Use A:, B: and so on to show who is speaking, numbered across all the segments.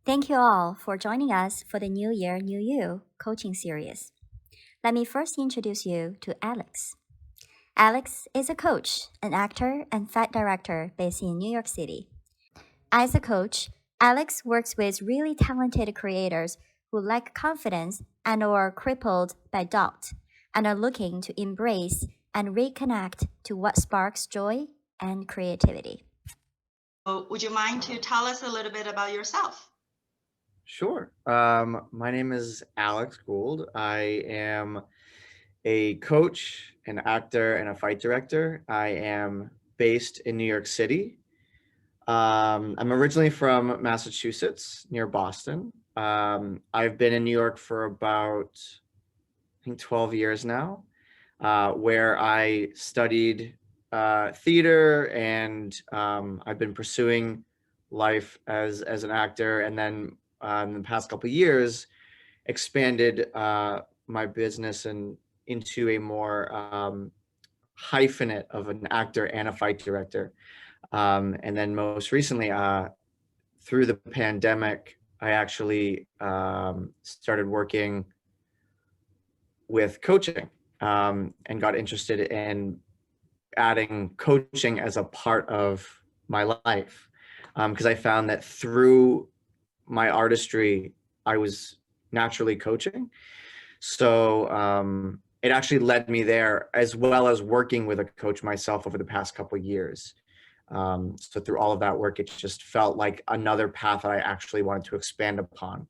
A: Thank you all for joining us for the New Year, New You coaching series. Let me first introduce you to Alex. Alex is a coach, an actor, and fat director based in New York City. As a coach, Alex works with really talented creators who lack confidence and or crippled by doubt and are looking to embrace and reconnect to what sparks joy and creativity.
B: So would you mind to tell us a little bit about yourself?
C: Sure. My name is Alex Gould. I am a coach, an actor, and a fight director. I am based in New York City. I'm originally from Massachusetts, near Boston. I've been in New York for about, I think, 12 years now, where I studied theater, and I've been pursuing life as an actor, and then in the past couple of years expanded my business and into a more hyphenate of an actor and a fight director. And then most recently, through the pandemic, I actually started working with coaching, and got interested in adding coaching as a part of my life, because I found that through my artistry, I was naturally coaching. So it actually led me there, as well as working with a coach myself over the past couple of years. So through all of that work, it just felt like another path that I actually wanted to expand upon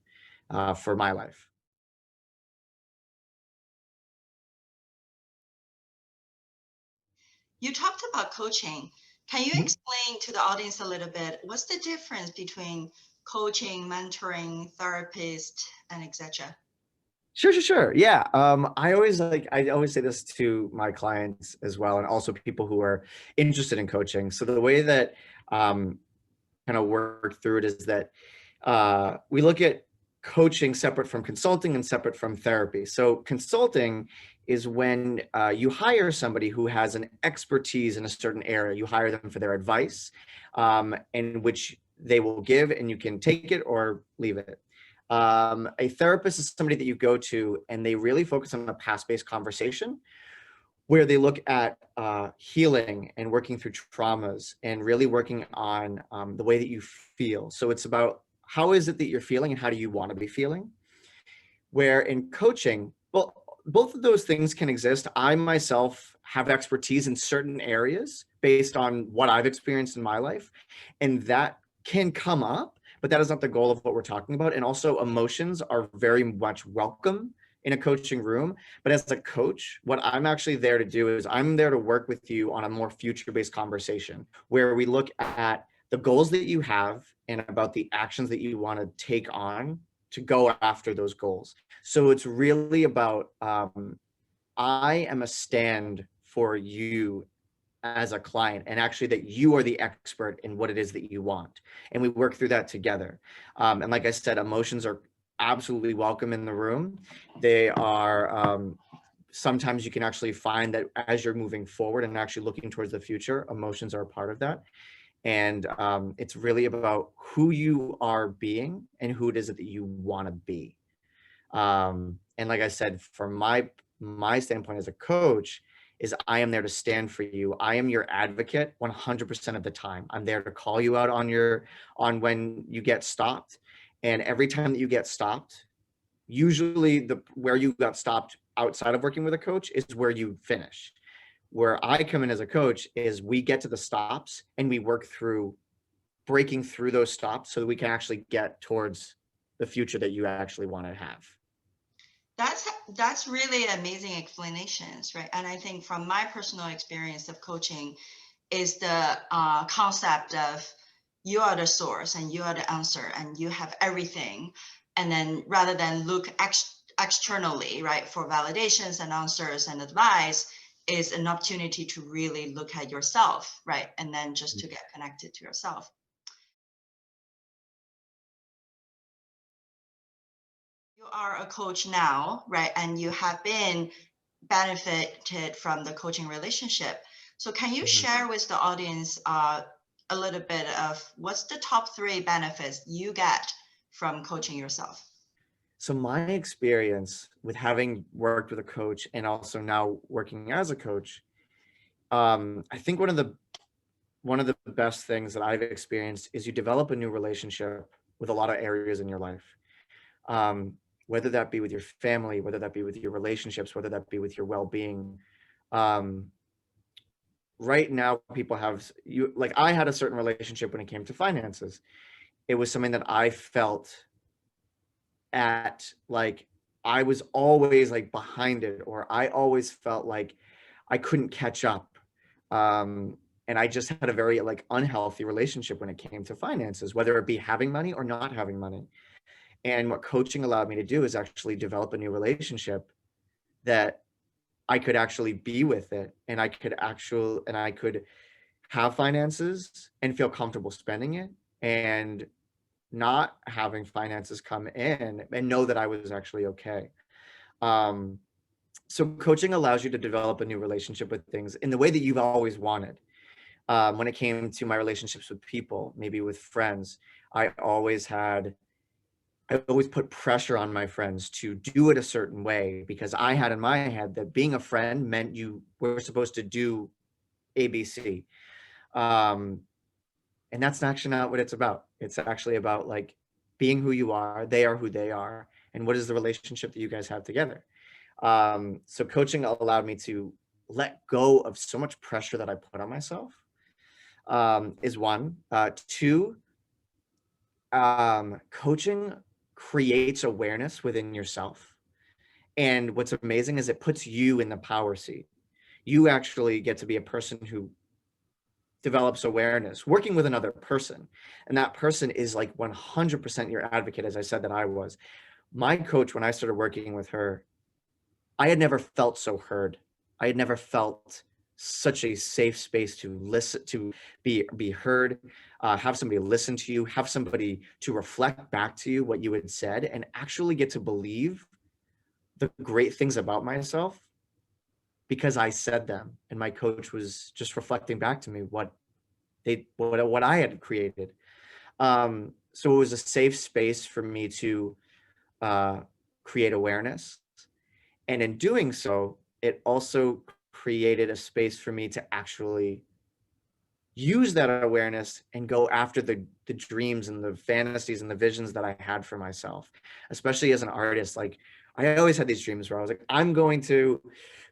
C: for my life.
B: You talked about coaching. Can you explain to the audience a little bit what's the difference between coaching, mentoring, therapist, and etc.?
C: Sure. Yeah. I always say this to my clients as well, and also people who are interested in coaching. So the way that kind of work through it is that we look at coaching separate from consulting and separate from therapy. So consulting is when you hire somebody who has an expertise in a certain area. You hire them for their advice, in which they will give, and you can take it or leave it. A therapist is somebody that you go to and they really focus on a past-based conversation, where they look at healing and working through traumas and really working on the way that you feel. So it's about how is it that you're feeling and how do you want to be feeling? Where in coaching, well, both of those things can exist. I myself have expertise in certain areas based on what I've experienced in my life, and that can come up, but that is not the goal of what we're talking about. And also, emotions are very much welcome in a coaching room. But as a coach, what I'm actually there to do is I'm there to work with you on a more future-based conversation where we look at the goals that you have and about the actions that you want to take on to go after those goals. So it's really about I am a stand for you as a client, and actually that you are the expert in what it is that you want, and we work through that together. And like I said, emotions are absolutely welcome in the room. They are sometimes you can actually find that as you're moving forward and actually looking towards the future, emotions are a part of that. And it's really about who you are being and who it is that you want to be. And like I said, from my standpoint as a coach, is I am there to stand for you. I am your advocate 100% of the time. I'm there to call you out on when you get stopped. And every time that you get stopped, usually the where you got stopped outside of working with a coach is where you finish. Where I come in as a coach is we get to the stops and we work through breaking through those stops so that we can actually get towards the future that you actually want to have.
B: That's really amazing explanations, right? And I think from my personal experience of coaching is the concept of you are the source and you are the answer and you have everything. And then rather than look externally, right, for validations and answers and advice, is an opportunity to really look at yourself, right? And then just to get connected to yourself. You are a coach now, right? And you have been benefited from the coaching relationship. So can you share with the audience a little bit of what's the top 3 benefits you get from coaching yourself?
C: So my experience with having worked with a coach and also now working as a coach, I think one of the best things that I've experienced is you develop a new relationship with a lot of areas in your life. Um, whether that be with your family, whether that be with your relationships, whether that be with your well-being. Um, right now, people have you like I had a certain relationship when it came to finances. It was something that I felt at like I was always like behind it, or I always felt like I couldn't catch up. And I just had a very like unhealthy relationship when it came to finances, whether it be having money or not having money. And what coaching allowed me to do is actually develop a new relationship that I could actually be with it, and I could have finances and feel comfortable spending it, and not having finances come in and know that I was actually okay. Um, so coaching allows you to develop a new relationship with things in the way that you've always wanted. When it came to my relationships with people, maybe with friends, I always had I always put pressure on my friends to do it a certain way because I had in my head that being a friend meant you were supposed to do ABC. Um, and that's actually not what it's about. It's actually about like being who you are, they are who they are, and what is the relationship that you guys have together. So coaching allowed me to let go of so much pressure that I put on myself. Is one. Two, coaching creates awareness within yourself. And what's amazing is it puts you in the power seat. You actually get to be a person who develops awareness working with another person. And that person is like 100% your advocate, as I said that I was. My coach, when I started working with her, I had never felt so heard. I had never felt such a safe space to listen, to be heard, have somebody listen to you, have somebody to reflect back to you what you had said, and actually get to believe the great things about myself because I said them. And my coach was just reflecting back to me what I had created. So it was a safe space for me to uh, create awareness. And in doing so, it also created a space for me to actually use that awareness and go after the dreams and the fantasies and the visions that I had for myself, especially as an artist. Like I always had these dreams where I was like, I'm going to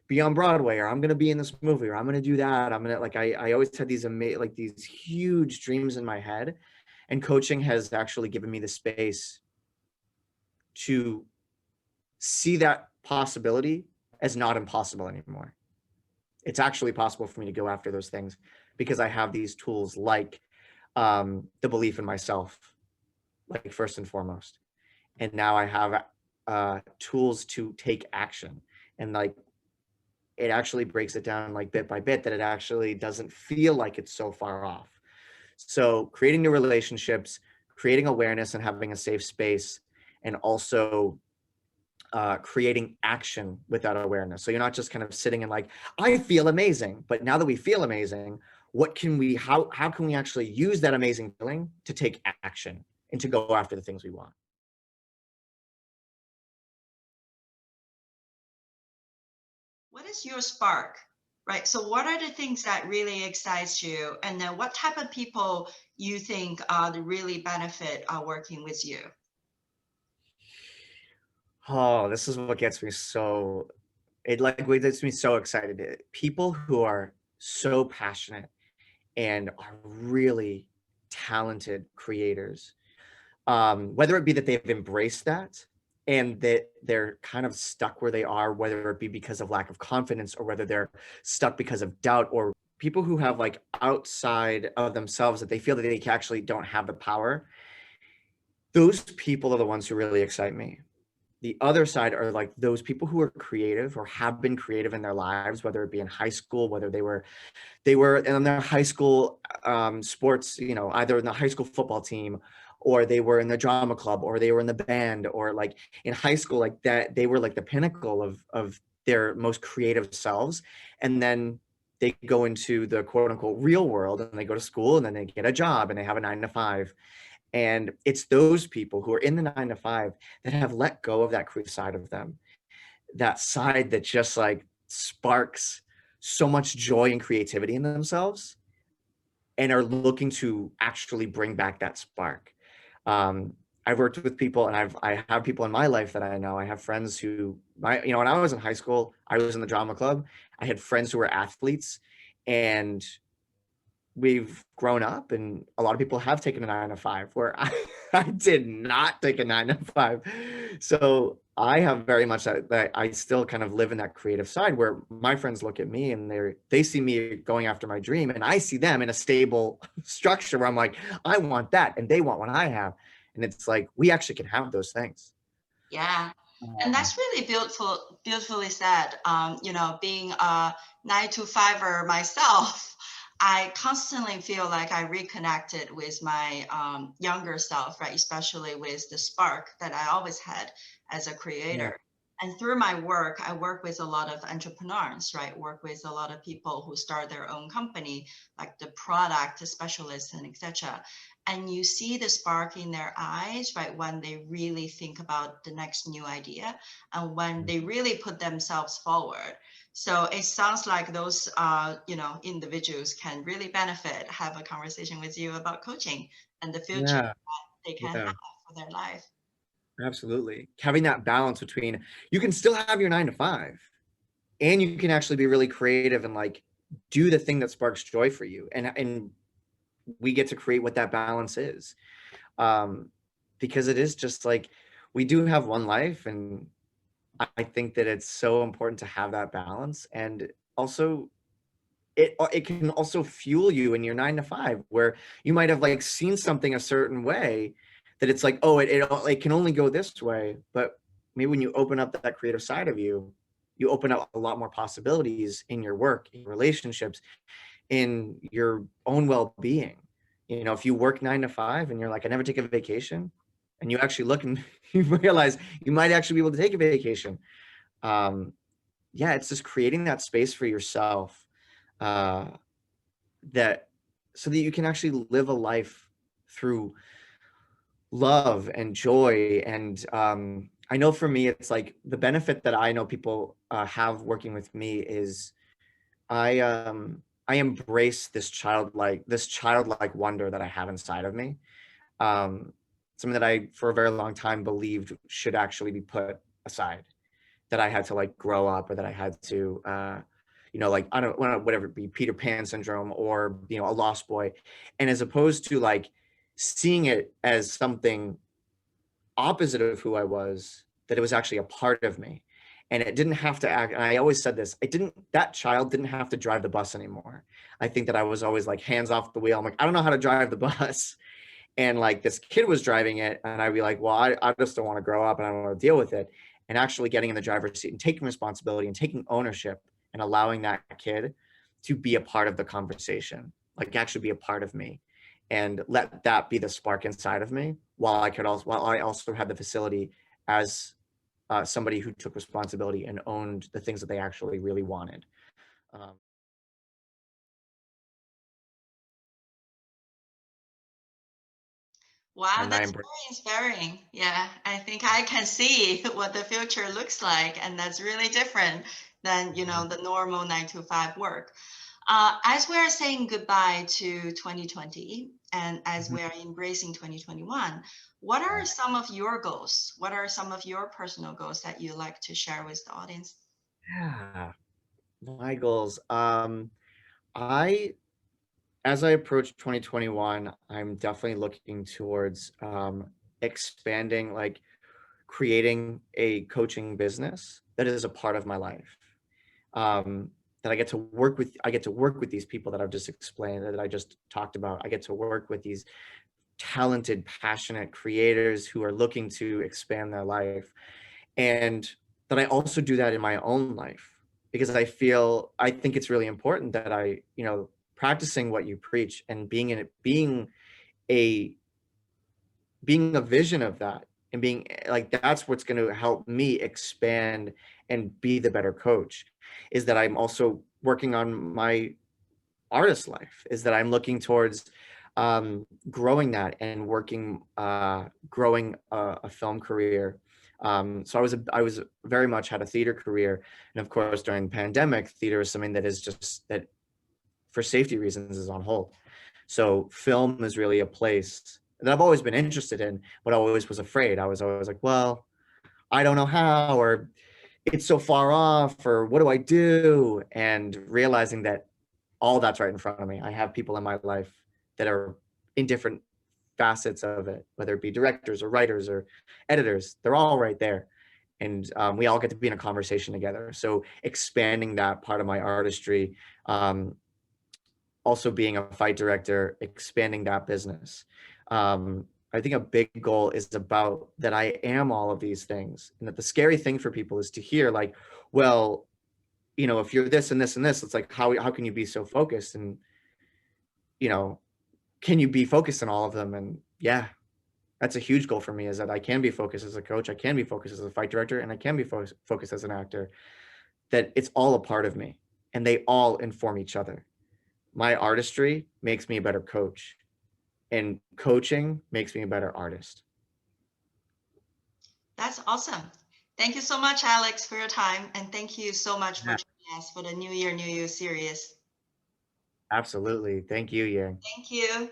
C: be on Broadway, or I'm going to be in this movie, or I'm going to do that. I'm going to I always had these like these huge dreams in my head, and coaching has actually given me the space to see that possibility as not impossible anymore. It's actually possible for me to go after those things because I have these tools like the belief in myself, like first and foremost. And now I have tools to take action. And like it actually breaks it down like bit by bit that it actually doesn't feel like it's so far off. So creating new relationships, creating awareness and having a safe space, and also creating action with that awareness. So you're not just kind of sitting and like, I feel amazing. But now that we feel amazing, how can we actually use that amazing feeling to take action and to go after the things we want?
B: What is your spark? Right. So what are the things that really excites you? And then what type of people you think really benefit working with you?
C: Oh, this is what gets me so what gets me so excited. People who are so passionate and are really talented creators, whether it be that they've embraced that and that they're kind of stuck where they are, whether it be because of lack of confidence or whether they're stuck because of doubt, or people who have like outside of themselves that they feel that they actually don't have the power. Those people are the ones who really excite me. The other side are like those people who are creative or have been creative in their lives, whether it be in high school, whether they were in their high school sports, either in the high school football team, or they were in the drama club, or they were in the band, or like in high school, like that, they were like the pinnacle of their most creative selves. And then they go into the quote unquote real world and they go to school and then they get a job and they have a 9 to 5. And it's those people who are in the 9 to 5 that have let go of that creative side of them, that side that just like sparks so much joy and creativity in themselves, and are looking to actually bring back that spark. Um, I've worked with people, and I have people in my life that I know. I have friends who, when I was in high school, I was in the drama club. I had friends who were athletes, and we've grown up, and a lot of people have taken a 9 to 5 where I did not take a 9 to 5. So I have very much that I still kind of live in that creative side where my friends look at me and they see me going after my dream, and I see them in a stable structure where I'm like, I want that, and they want what I have. And it's like, we actually can have those things.
B: Yeah. And
C: Um,
B: that's really beautifully said. Being a 9 to 5er myself, I constantly feel like I reconnected with my younger self, right? Especially with the spark that I always had as a
C: yeah,
B: creator. And through my work, I work with a lot of entrepreneurs, right? Work with a lot of people who start their own company, like the product specialists and etc. And you see the spark in their eyes, right, when they really think about the next new idea and when they really put themselves forward. So it sounds like those individuals can really benefit, have a conversation with you about coaching and the future
C: yeah,
B: that they can
C: yeah.
B: have for their life.
C: Absolutely. Having that balance between, you can still have your 9 to 5, and you can actually be really creative and like do the thing that sparks joy for you. And we get to create what that balance is. Um, because it is just like, we do have one life, and I think that it's so important to have that balance. And also, it can also fuel you in your 9 to 5, where you might have like seen something a certain way, that it's like, oh, it can only go this way. But maybe when you open up that creative side of you, you open up a lot more possibilities in your work, in relationships, in your own well-being. If you work 9 to 5 and you're like, I never take a vacation, and you actually look and you realize you might actually be able to take a vacation. um yeah, it's just creating that space for yourself, uh that so that you can actually live a life through love and joy. And I know for me, it's like the benefit that I know people have working with me is, I embrace this childlike wonder that I have inside of me. Um, something that I for a very long time believed should actually be put aside. That I had to like grow up, or that I had to like, I don't know, whatever it be, Peter Pan syndrome, or a lost boy. And as opposed to like seeing it as something opposite of who I was, that it was actually a part of me. And it didn't have to act. And I always said this, that child didn't have to drive the bus anymore. I think that I was always like hands off the wheel. I'm like, I don't know how to drive the bus. And like this kid was driving it, and I'd be like, well, I just don't want to grow up, and I don't want to deal with it. And actually getting in the driver's seat and taking responsibility and taking ownership, and allowing that kid to be a part of the conversation, like actually be a part of me, and let that be the spark inside of me, while I also had the facility as somebody who took responsibility and owned the things that they actually really wanted. Um,
B: Wow,
C: and I
B: that's
C: embrace.
B: very inspiring. Yeah, I think I can see what the future looks like, and that's really different than, the normal 9 to 5 work. As we are saying goodbye to 2020, and as we are embracing 2021, what are some of your goals? What are some of your personal goals that you like to share with the audience?
C: Yeah, my goals. I As I approach 2021, I'm definitely looking towards expanding, like creating a coaching business that is a part of my life. That I get to work with these people that I've just explained, that I just talked about. I get to work with these talented, passionate creators who are looking to expand their life. And that I also do that in my own life, because I think it's really important that practicing what you preach, and a being a vision of that, and being like, that's what's going to help me expand and be the better coach, is that I'm also working on my artist life, is that I'm looking towards growing that and working, growing a film career. So I was very much had a theater career. And of course, during the pandemic, theater is something that is just that for safety reasons is on hold. So film is really a place that I've always been interested in, but I always was afraid. I was always like, well, I don't know how, or it's so far off, or what do I do? And realizing that all that's right in front of me. I have people in my life that are in different facets of it, whether it be directors or writers or editors, they're all right there. And we all get to be in a conversation together. So expanding that part of my artistry, also being a fight director, expanding that business. I think a big goal is about that I am all of these things. And that the scary thing for people is to hear like, well, you know, if you're this and this and this, it's like, how can you be so focused? And, you know, can you be focused on all of them? And yeah, that's a huge goal for me, is that I can be focused as a coach, I can be focused as a fight director, and I can be focused as an actor, that it's all a part of me and they all inform each other. My artistry makes me a better coach, and coaching makes me a better artist.
B: That's awesome. Thank you so much, Alex, for your time. And thank you so much for
C: Yeah,
B: joining us for the New Year, New You series.
C: absolutely. Thank you, Yang.
B: Thank you.